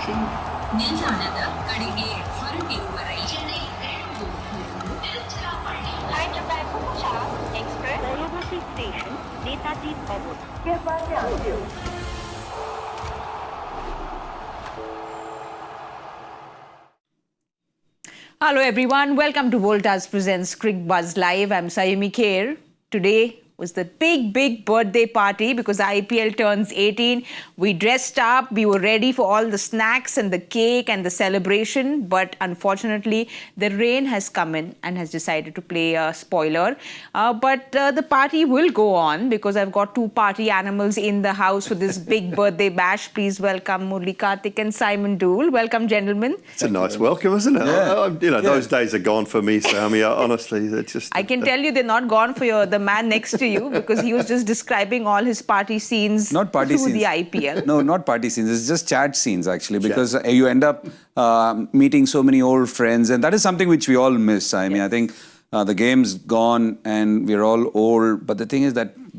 station. നിൽക്കുന്നത് കടികെ ಹೊರಟಿರುವரை Chennai Hyderabad Punjab Express Varanasi station Netaji Bhavan. कृपया ध्यान दें. Hello everyone, welcome to Voltas presents Cricbuzz Live. I'm Saiyami Kher. Today was the big birthday party because IPL turns 18. We dressed up, we were ready for all the snacks and the cake and the celebration, but unfortunately the rain has come in and has decided to play a spoiler. But the party will go on because I've got two party animals in the house for this big birthday bash. Please welcome Murali Kartik and Simon Doull. Welcome, gentlemen. It's a nice welcome, isn't it? Yeah. Those days are gone for me, Saiyami. Honestly, it's just... I can tell you they're not gone for the man next to you because he was just describing all his party scenes Not party through scenes. the IPL. No, not party scenes. It's just chat scenes, actually, because you end up meeting so many old friends, and that is something which we all miss. I mean, I think the game's gone and we're all old, but the thing is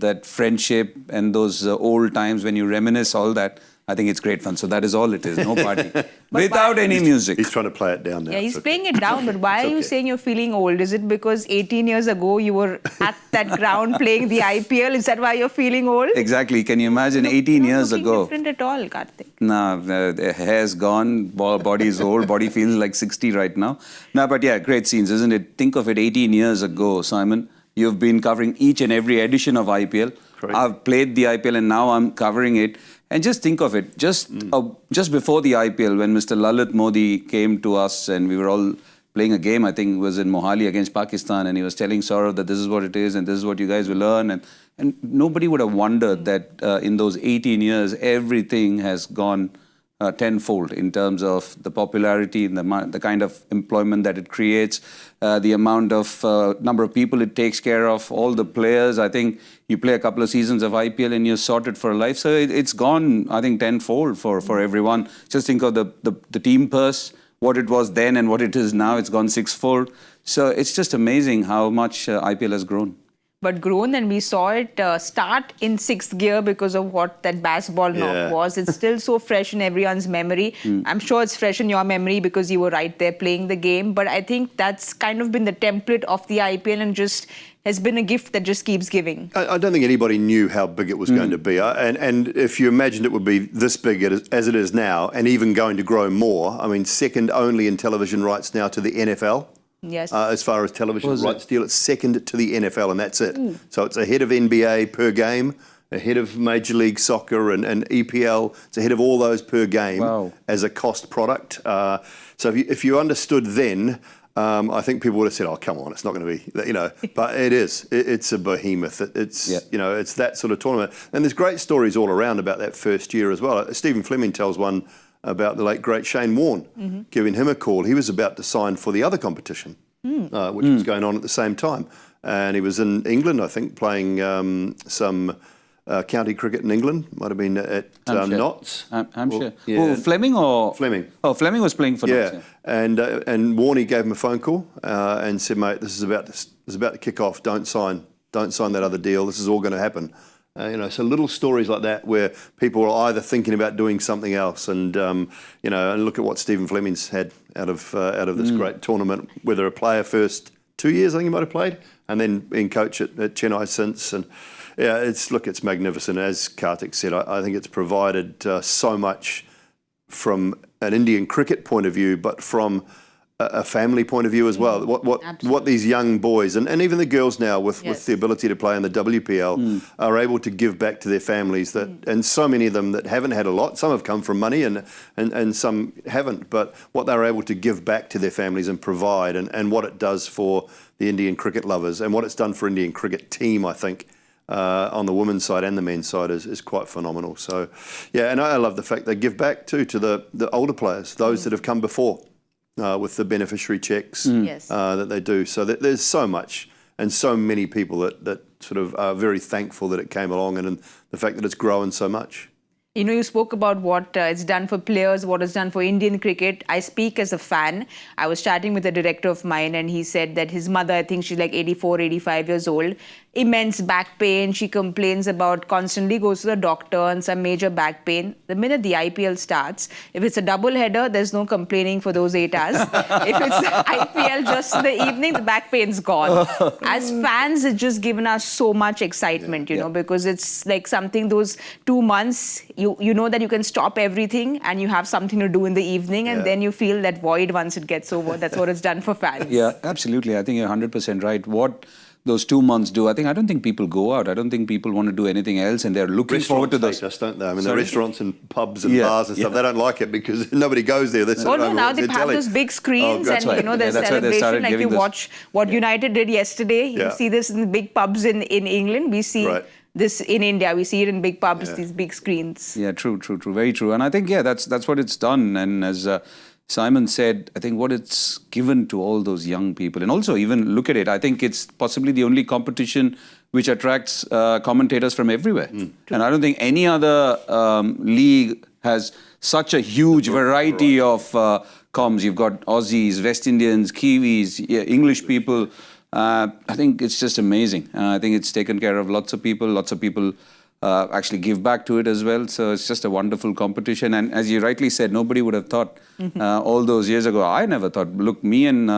that friendship and those old times when you reminisce all that, I think it's great fun. So that is all it is, no party. Without any music. He's trying to play it down now. Yeah, he's playing it down, but why are you saying you're feeling old? Is it because 18 years ago you were at that ground playing the IPL? Is that why you're feeling old? Exactly. Can you imagine 18 years ago? ago? Not different at all, Kartik. Nah, the hair's gone, body is old, body feels like 60 right now. Nah, but yeah, great scenes, isn't it? Think of it, 18 years ago, Simon. You've been covering each and every edition of IPL. Correct. I've played the IPL and now I'm covering it. And just think of it, just before the IPL, when Mr. Lalit Modi came to us and we were all playing a game, I think it was in Mohali against Pakistan, and he was telling Saurav that this is what it is and this is what you guys will learn. And nobody would have wondered that in those 18 years, everything has gone tenfold in terms of the popularity, the kind of employment that it creates, the amount of number of people it takes care of, all the players. I think you play a couple of seasons of IPL and you're sorted for life. So it's gone, I think, tenfold for everyone. Just think of the team purse, what it was then and what it is now. It's gone sixfold. So it's just amazing how much IPL has grown. But grown, and we saw it start in sixth gear because of what that basketball knock was. It's still so fresh in everyone's memory. I'm sure it's fresh in your memory because you were right there playing the game. But I think that's kind of been the template of the IPL and just has been a gift that just keeps giving. I don't think anybody knew how big it was going to be. And if you imagined it would be this big as it is now, and even going to grow more, I mean, second only in television rights now to the NFL. Yes. As far as television rights deal, it's second to the NFL, and that's it. So it's ahead of NBA per game, ahead of Major League Soccer and EPL. It's ahead of all those per game as a cost product. So if you understood then, I think people would have said, "Oh, come on, it's not going to be," But it is. It's a behemoth. It's it's that sort of tournament. And there's great stories all around about that first year as well. Stephen Fleming tells one about the late, great Shane Warne, giving him a call. He was about to sign for the other competition, which was going on at the same time. And he was in England, I think, playing some county cricket in England. Might have been at Notts. Hampshire. Fleming or? Fleming. Oh, Fleming was playing for Notts. Yeah. And Warne gave him a phone call and said, "Mate, this is about to kick off. Don't sign that other deal. This is all going to happen." So little stories like that where people are either thinking about doing something else, and and look at what Stephen Fleming's had out of this great tournament. Whether a player first 2 years, I think he might have played, and then been coach at Chennai since, and it's magnificent. As Kartik said, I think it's provided so much from an Indian cricket point of view, but from a family point of view as well. What these young boys and even the girls now with the ability to play in the WPL are able to give back to their families, and so many of them that haven't had a lot. Some have come from money and some haven't, but what they're able to give back to their families and provide, and what it does for the Indian cricket lovers and what it's done for Indian cricket team, I think, on the women's side and the men's side is quite phenomenal. So and I love the fact they give back to the older players, those that have come before. With the beneficiary checks that they do. So there's so much and so many people that sort of are very thankful that it came along, and the fact that it's grown so much. You spoke about what it's done for players, what it's done for Indian cricket. I speak as a fan. I was chatting with a director of mine and he said that his mother, I think she's like 84, 85 years old. immense back pain. She complains about constantly goes to the doctor and some major back pain. The minute the IPL starts, if it's a double header, there's no complaining for those 8 hours. If it's IPL just in the evening, the back pain's gone. As fans, it's just given us so much excitement, you know, because it's like something, those 2 months, you know that you can stop everything and you have something to do in the evening, and then you feel that void once it gets over. That's what it's done for fans. Yeah, absolutely. I think you're 100% right. What those 2 months do, I don't think people go out. I don't think people want to do anything else, and they're looking forward to those. Just don't they? I mean, the restaurants and pubs and bars and stuff, they don't like it because nobody goes there. Now they have those big screens, and you know, there's celebration. Like you watch what United did yesterday. You see this in big pubs in England. We see this in India. We see it in big pubs, these big screens. Yeah, true. Very true. And I think, that's what it's done. And as Simon said, I think what it's given to all those young people, and also even look at it, I think it's possibly the only competition which attracts commentators from everywhere. And I don't think any other league has such a huge variety of comms. You've got Aussies, West Indians, Kiwis, English people. I think it's just amazing. I think it's taken care of lots of people. Lots of people actually give back to it as well. So it's just a wonderful competition. And as you rightly said, nobody would have thought all those years ago. I never thought. Look, me and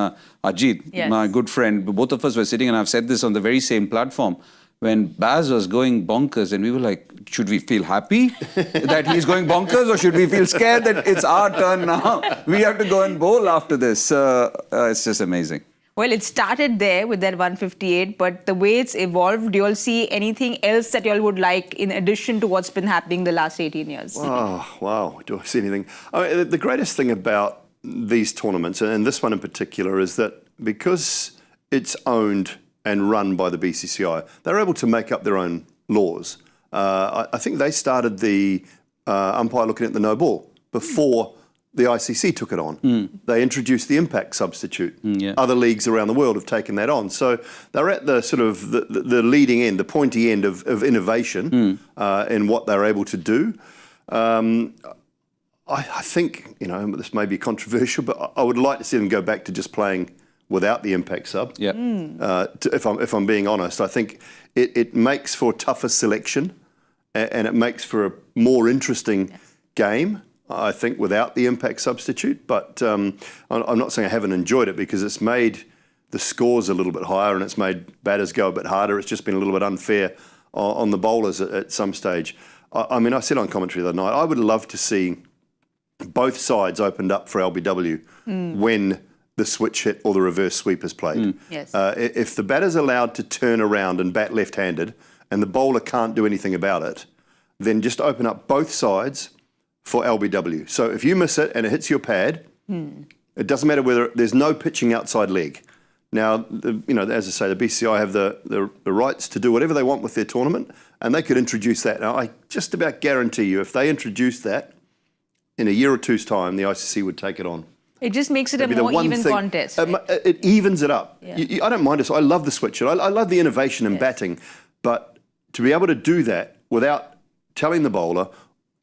Ajit, my good friend, both of us were sitting, and I've said this on the very same platform, when Baz was going bonkers, and we were like, should we feel happy that he's going bonkers, or should we feel scared that it's our turn now? We have to go and bowl after this. It's just amazing. Well, it started there with that 158, but the way it's evolved, do you all see anything else that you all would like in addition to what's been happening the last 18 years? Oh, wow. Do I see anything? I mean, the greatest thing about these tournaments, and this one in particular, is that because it's owned and run by the BCCI, they're able to make up their own laws. I think they started the umpire looking at the no ball before the ICC took it on. They introduced the impact substitute. Other leagues around the world have taken that on. So they're at the sort of the leading end, the pointy end of innovation in what they're able to do. I think, you know, this may be controversial, but I would like to see them go back to just playing without the impact sub. If I'm being honest, I think it makes for tougher selection, and it makes for a more interesting game, I think, without the impact substitute. But I'm not saying I haven't enjoyed it, because it's made the scores a little bit higher and it's made batters go a bit harder. It's just been a little bit unfair on the bowlers at some stage. I mean, I said on commentary the other night, I would love to see both sides opened up for LBW when the switch hit or the reverse sweep is played. If the batter's allowed to turn around and bat left-handed and the bowler can't do anything about it, then just open up both sides for LBW. So if you miss it and it hits your pad, it doesn't matter whether there's no pitching outside leg. Now, you know, as I say, the BCI have the rights to do whatever they want with their tournament, and they could introduce that. Now, I just about guarantee you, if they introduced that, in a year or two's time, the ICC would take it on. It just makes it a more even contest. Right? It evens it up. I don't mind it. I love the switch. I love the innovation in batting. But to be able to do that without telling the bowler,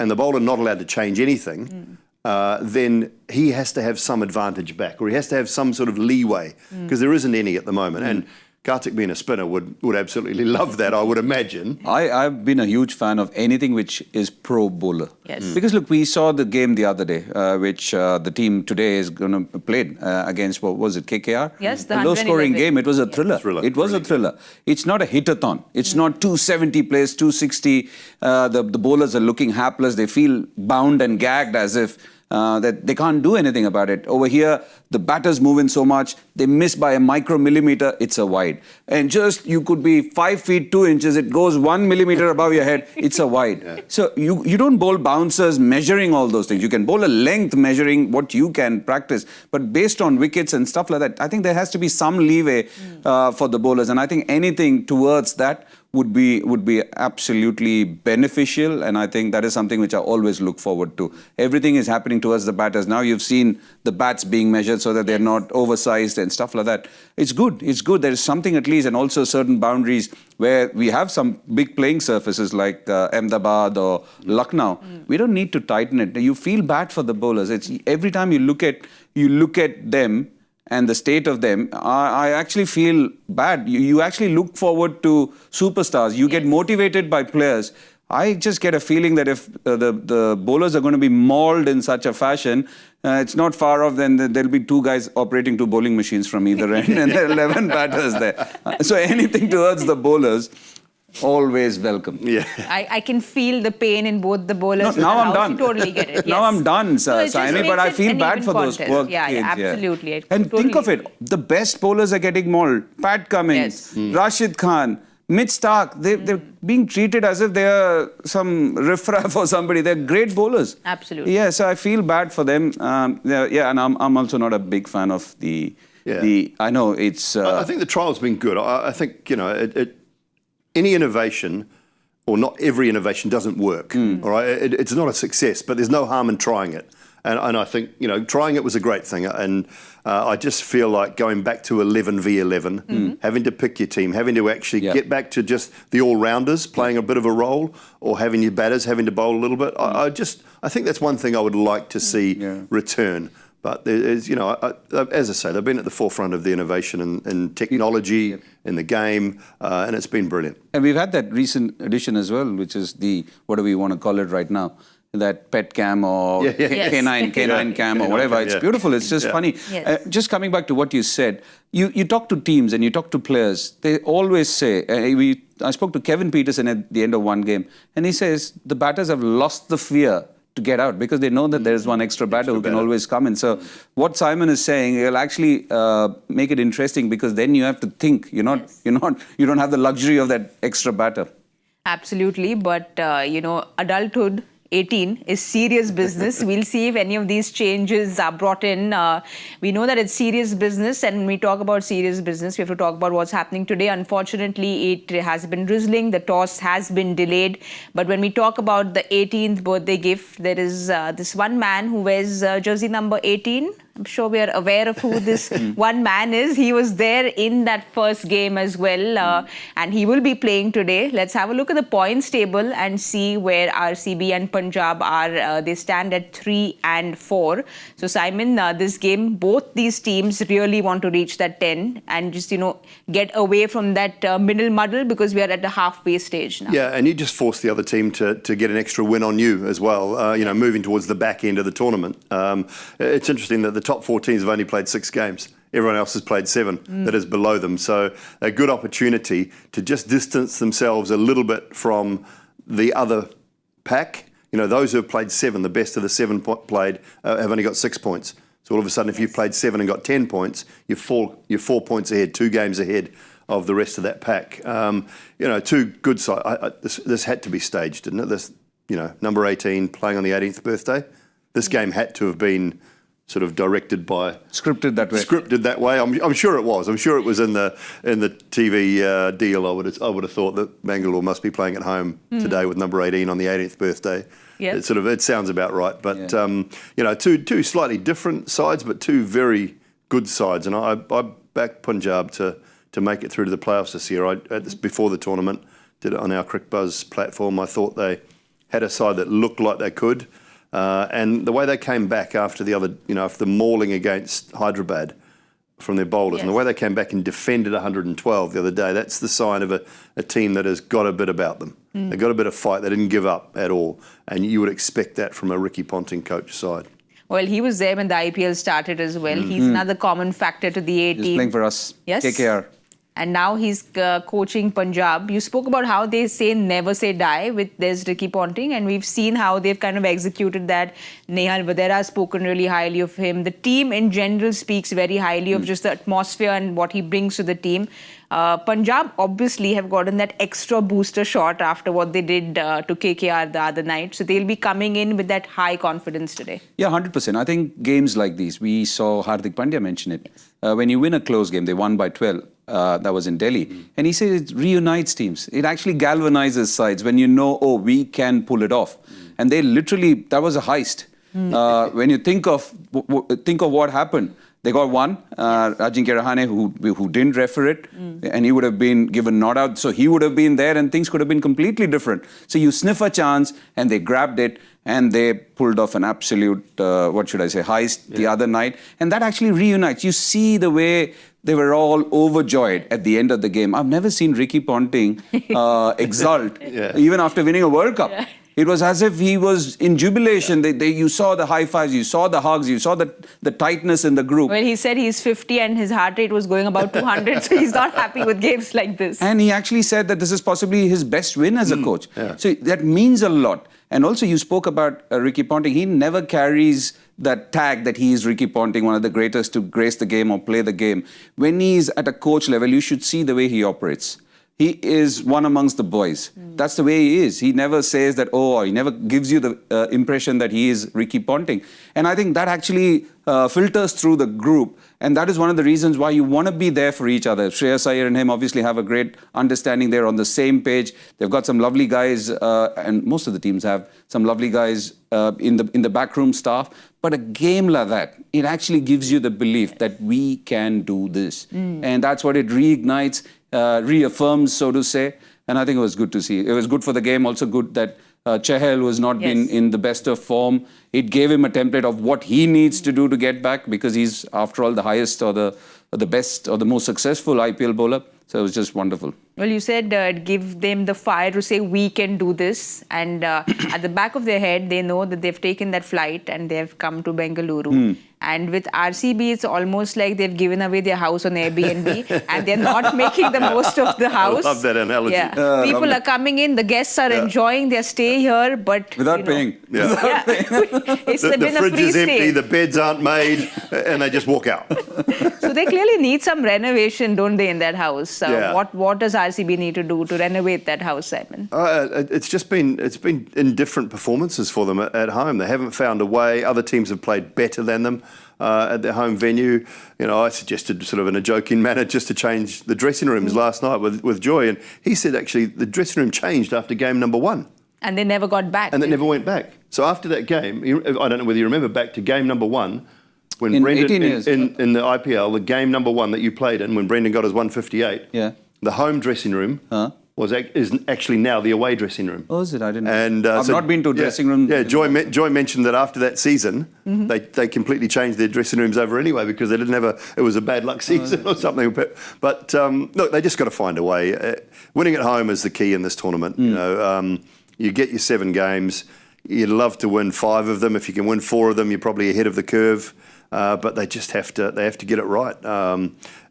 and the bowler not allowed to change anything, then he has to have some advantage back, or he has to have some sort of leeway, because there isn't any at the moment. And Kartik, being a spinner, would absolutely love that, I would imagine. I've been a huge fan of anything which is pro bowler. Because look, we saw the game the other day, which the team today is going to play against, what was it, KKR? Yes, the low-scoring game. It was a thriller. It was a thriller. It's not a hit-a-thon. It's not 270 plays, 260. The bowlers are looking hapless. They feel bound and gagged as if that they can't do anything about it. Over here, the batters move in so much, they miss by a micromillimeter, it's a wide. And just, you could be 5 feet 2 inches, it goes 1 millimeter above your head, it's a wide. So you don't bowl bouncers measuring all those things. You can bowl a length measuring what you can practice. But based on wickets and stuff like that, I think there has to be some leeway for the bowlers. And I think anything towards that would be absolutely beneficial, and I think that is something which I always look forward to. Everything is happening towards the batters. Now you've seen the bats being measured so that they're not oversized and stuff like that. It's good. It's good. There is something at least, and also certain boundaries where we have some big playing surfaces like Ahmedabad or Lucknow. We don't need to tighten it. You feel bad for the bowlers. It's every time you look at them, and the state of them, I actually feel bad. You actually look forward to superstars. You get motivated by players. I just get a feeling that if the bowlers are going to be mauled in such a fashion, it's not far off, then there'll be two guys operating two bowling machines from either end, and there are 11 batters there. So anything towards the bowlers, always welcome. Yeah. I can feel the pain in both the bowlers. No, now I'm done. You totally get it. Now yes. I'm done, it just Saiyami, but makes I it feel an bad even for those contest. poor Yeah, kids. absolutely. I And think totally of it, the best bowlers are getting mauled. Pat Cummins, Rashid Khan, Mitch Stark, they're being treated as if they are some riffraff or somebody. They're great bowlers. Absolutely. Yeah, so I feel bad for them. Yeah, and I'm also not a big fan of the I know it's... I think the trial's been good. I think, any innovation, or not every innovation, doesn't work. All right, it's not a success, but there's no harm in trying it. And I think, trying it was a great thing. And I just feel like going back to 11 v 11, having to pick your team, having to actually get back to just the all-rounders playing a bit of a role, or having your batters having to bowl a little bit. I think that's one thing I would like to see return. But there's, as I say, they've been at the forefront of the innovation and technology in the game, and it's been brilliant. And we've had that recent addition as well, which is what do we want to call it right now? That pet cam or K9 cam or whatever. It's beautiful. It's just funny. Yes. Just coming back to what you said, you talk to teams and you talk to players. They always say, I spoke to Kevin Peterson at the end of one game, and he says the batters have lost the fear to get out because they know that there's one extra batter who can always come in. So what Simon is saying, it'll actually make it interesting because then you have to think. You don't have the luxury of that extra batter. Absolutely, but adulthood 18 is serious business. We'll see if any of these changes are brought in. We know that it's serious business, and when we talk about serious business, we have to talk about what's happening today. Unfortunately, it has been drizzling. The toss has been delayed. But when we talk about the 18th birthday gift, there is this one man who wears jersey number 18. I'm sure we are aware of who this one man is. He was there in that first game as well, and he will be playing today. Let's have a look at the points table and see where RCB and Punjab are. They stand at 3 and 4. So, Simon, this game, both these teams really want to reach that 10 and just, get away from that middle muddle because we are at the halfway stage now. Yeah, and you just force the other team to get an extra win on you as well, moving towards the back end of the tournament. It's interesting that the top 4 teams have only played 6 games. Everyone else has played 7 that is below them. So a good opportunity to just distance themselves a little bit from the other pack. Those who have played 7, the best of the 7 played, have only got 6 points. So all of a sudden, if you've played 7 and got 10 points, you're 4 points ahead, 2 games ahead of the rest of that pack. 2 good sides. This had to be staged, didn't it? This, number 18 playing on the 18th birthday. This game had to have been sort of directed by... Scripted that way. Scripted that way. I'm sure it was. I'm sure it was in the TV deal. I would have thought that Bengaluru must be playing at home today with number 18 on the 18th birthday. Yep. It sounds about right. But, two slightly different sides, but 2 very good sides. And I backed Punjab to make it through to the playoffs this year. Before the tournament, did it on our Cricbuzz platform. I thought they had a side that looked like they could. And the way they came back after after the mauling against Hyderabad from their bowlers, and the way they came back and defended 112 the other day, that's the sign of a team that has got a bit about them. They've got a bit of fight. They didn't give up at all. And you would expect that from a Ricky Ponting coach side. Well, he was there when the IPL started as well. He's another common factor to the A team. He's playing for us. Yes. KKR. And now he's coaching Punjab. You spoke about how they say never say die with there's Ricky Ponting, and we've seen how they've kind of executed that. Nehal Vadera has spoken really highly of him. The team in general speaks very highly of just the atmosphere and what he brings to the team. Punjab obviously have gotten that extra booster shot after what they did to KKR the other night. So they'll be coming in with that high confidence today. Yeah, 100%. I think games like these, we saw Hardik Pandya mention it. When you win a close game, they won by 12. That was in Delhi. And he says it reunites teams. It actually galvanizes sides when we can pull it off. And they literally, that was a heist. When you think of what happened, They got one, Ajinkya Rahane, who didn't refer it, and he would have been given not out, so he would have been there and things could have been completely different. So you sniff a chance and they grabbed it and they pulled off an absolute, heist the other night. And that actually reunites. You see the way they were all overjoyed at the end of the game. I've never seen Ricky Ponting exult, even after winning a World Cup. Yeah. It was as if he was in jubilation. You saw the high fives, you saw the hugs, you saw the tightness in the group. Well, he said he's 50 and his heart rate was going about 200, so he's not happy with games like this. And he actually said that this is possibly his best win as a coach. Yeah. So that means a lot. And also you spoke about Ricky Ponting. He never carries that tag that he is Ricky Ponting, one of the greatest to grace the game or play the game. When he's at a coach level, you should see the way he operates. He is one amongst the boys. That's the way he is. He never says that, he never gives you the impression that he is Ricky Ponting. And I think that actually filters through the group. And that is one of the reasons why you want to be there for each other. Shreyas, Iyer and him obviously have a great understanding. They're on the same page. They've got some lovely guys, and most of the teams have some lovely guys in the backroom staff. But a game like that, it actually gives you the belief that we can do this. And that's what it reignites. Reaffirms, so to say, and I think it was good to see. It was good for the game, also good that Chahal was not been in the best of form. It gave him a template of what he needs to do to get back because he's, after all, the highest or the best or the most successful IPL bowler. So it was just wonderful. Well, you said give them the fire to say we can do this. And at the back of their head, they know that they've taken that flight and they've come to Bengaluru. And with RCB, it's almost like they've given away their house on Airbnb and they're not making the most of the house. I love that analogy. Yeah. People are coming in, the guests are enjoying their stay here, but... Without paying. It's the been fridge a free is empty, stay. the beds aren't made, and they just walk out. So they clearly need some renovation, don't they, in that house? What does RCB need to do to renovate that house, Simon? It's been indifferent performances for them at home. They haven't found a way. Other teams have played better than them at their home venue. You know, I suggested sort of in a joking manner just to change the dressing rooms last night with Joy, and he said actually the dressing room changed after game number 1. And they never got back. And they never went back. So after that game, I don't know whether you remember back to game number 1, when in Brendan 18 years. In the IPL, the game number 1 that you played in, when Brendan got his 158, the home dressing room is actually now the away dressing room. Oh, is it? I didn't know. And I've not been to a dressing room. Yeah, Joy mentioned that after that season, they completely changed their dressing rooms over anyway because they didn't have it was a bad luck season or something. But look, they just got to find a way. Winning at home is the key in this tournament. You know, you get your 7 games. You'd love to win 5 of them. If you can win 4 of them, you're probably ahead of the curve. But they just have to get it right.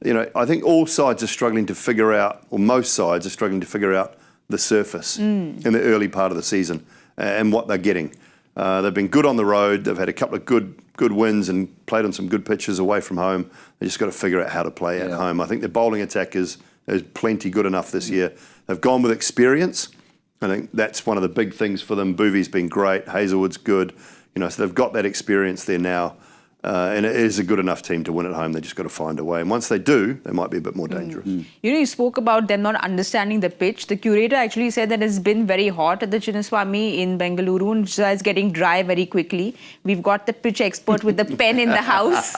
You know, I think all sides are struggling to figure out, or most sides are struggling to figure out the surface in the early part of the season and what they're getting. They've been good on the road. They've had a couple of good wins and played on some good pitches away from home. They just got to figure out how to play at home. I think their bowling attack is plenty good enough this year. They've gone with experience. I think that's one of the big things for them. Bhuvi's been great. Hazelwood's good. You know, so they've got that experience there now. And it is a good enough team to win at home. They just got to find a way. And once they do, they might be a bit more dangerous. You know, you spoke about them not understanding the pitch. The curator actually said that it's been very hot at the Chinnaswamy in Bengaluru and so it's getting dry very quickly. We've got the pitch expert with the pen in the house.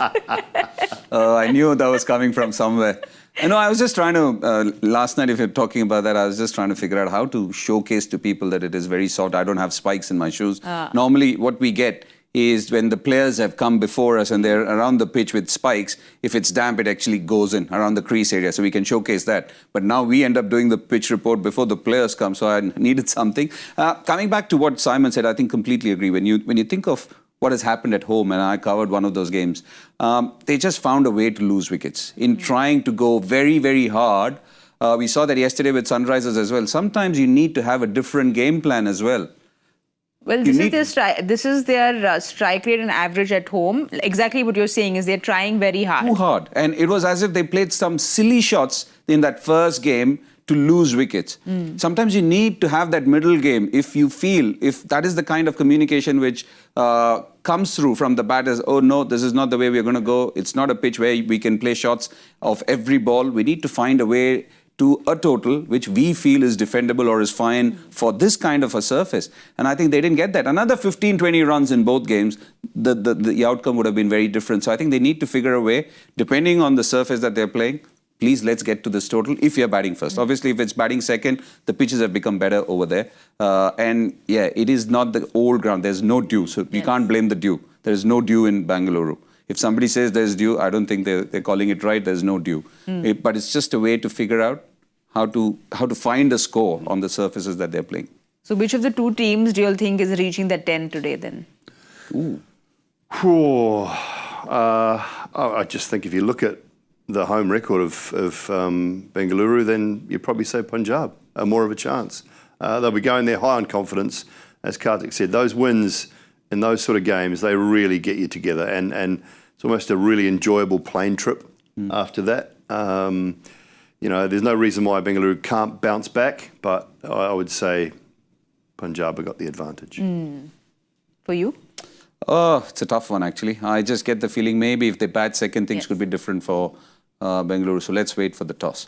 I knew that was coming from somewhere. You know, I was just trying to, last night if you're talking about that, I was just trying to figure out how to showcase to people that it is very soft. I don't have spikes in my shoes. Normally what we get is when the players have come before us and they're around the pitch with spikes, if it's damp, it actually goes in around the crease area, so we can showcase that. But now we end up doing the pitch report before the players come, so I needed something. Coming back to what Simon said, I think completely agree. When you think of what has happened at home, and I covered one of those games, they just found a way to lose wickets. In trying to go very, very hard, we saw that yesterday with Sunrisers as well. Sometimes you need to have a different game plan as well. Well, this is their strike rate and average at home. Exactly what you're saying is they're trying very hard. Too hard. And it was as if they played some silly shots in that first game to lose wickets. Sometimes you need to have that middle game if you feel, if that is the kind of communication which comes through from the batters, oh no, this is not the way we're going to go. It's not a pitch where we can play shots of every ball. We need to find a way to a total which we feel is defendable or is fine for this kind of a surface. And I think they didn't get that. Another 15, 20 runs in both games, the outcome would have been very different. So I think they need to figure a way, depending on the surface that they're playing, please let's get to this total if you're batting first. Obviously, if it's batting second, the pitches have become better over there. And yeah, it is not the old ground. There's no dew. So you can't blame the dew. There is no dew in Bengaluru. If somebody says there's dew, I don't think they're calling it right. There's no dew. But it's just a way to figure out how to find a score on the surfaces that they're playing. So which of the two teams do you think is reaching the 10 today then? I just think if you look at the home record of Bengaluru, then you'd probably say Punjab are more of a chance. They'll be going there high on confidence. As Kartik said, those wins in those sort of games, they really get you together. And it's almost a really enjoyable plane trip after that. There's no reason why Bengaluru can't bounce back, but I would say Punjab have got the advantage. For you? Oh, it's a tough one, actually. I just get the feeling maybe if they bat second, things could be different for Bengaluru. So let's wait for the toss.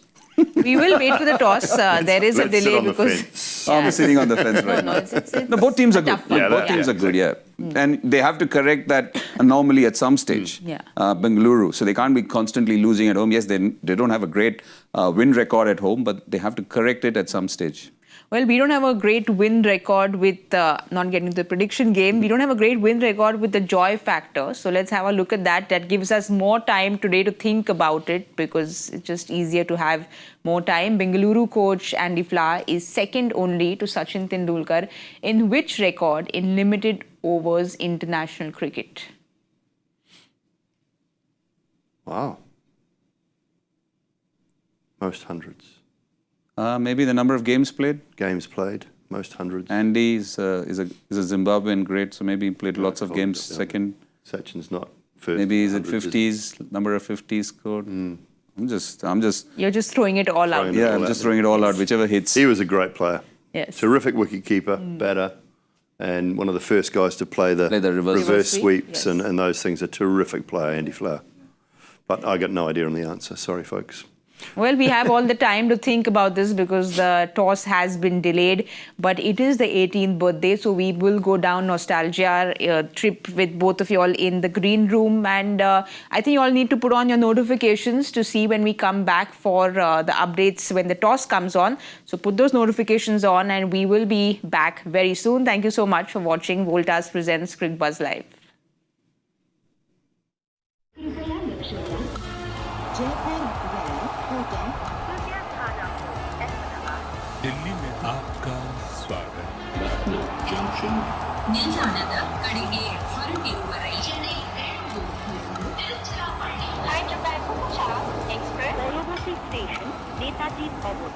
We will wait for the toss. There is a delay because... I'm sitting on the fence right now. No, both teams are good. Both teams are good, yeah. And they have to correct that anomaly at some stage, Bengaluru. So they can't be constantly losing at home. Yes, they don't have a great win record at home, but they have to correct it at some stage. Well, we don't have a great win record with, not getting to the prediction game, we don't have a great win record with the joy factor. So let's have a look at that. That gives us more time today to think about it because it's just easier to have more time. Bengaluru coach Andy Flower is second only to Sachin Tendulkar in which record in limited overs international cricket? Wow. Most hundreds. Maybe the number of games played? Games played, most hundreds. Andy is a Zimbabwean great, so maybe he played lots of games second. Sachin's not first. Maybe he's at 50s, number of 50s scored. I'm just... You're just throwing it all out. Yeah, I'm just throwing it all out, whichever hits. He was a great player. Yes. Terrific wicket-keeper, batter, and one of the first guys to play the reverse sweeps and those things. A terrific player, Andy Flower. But I got no idea on the answer. Sorry, folks. Well, we have all the time to think about this because the toss has been delayed, but it is the 18th birthday, so we will go down nostalgia trip with both of you all in the green room, and I think you all need to put on your notifications to see when we come back for the updates when the toss comes on. So put those notifications on and we will be back very soon. Thank you so much for watching Voltas presents Cricbuzz Live. Delhi में आपका स्वागत Hyderabad Punjab Express Bengaluru Station Netaji Obod.